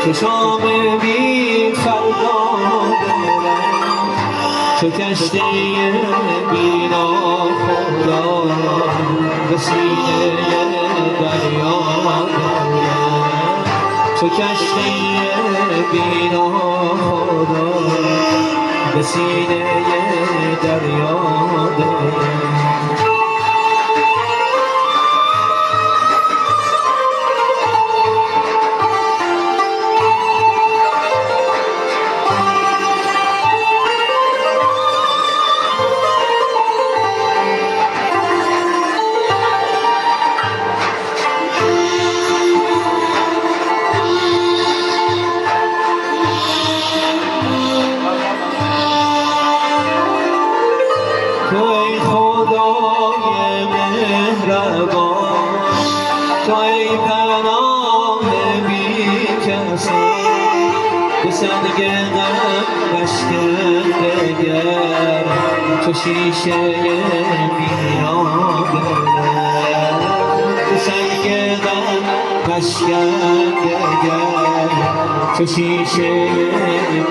چشام بی فردا دارم، چو کشتی بی ناخدا به سینه دریا دارم، چو کشتی بی ناخدا به سینه دریا دارم. تو ای خدای مهربان، تو ای پناه بی کسان، به سنگ غم بشکنده چو شیشه مینا دارم، به سنگ غم بشکنده چو شیشه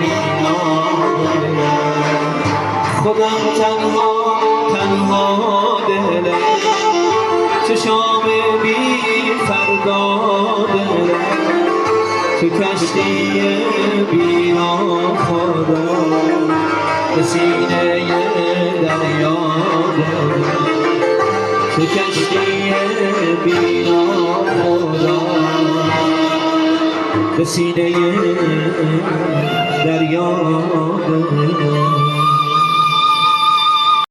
مینا دارم. خودم تنها دلم، چشام بی فردا دلم، تو کشتی بی ناخدا به سینه دریا دلم، تو کشتی بی ناخدا به سینه دریا دلم.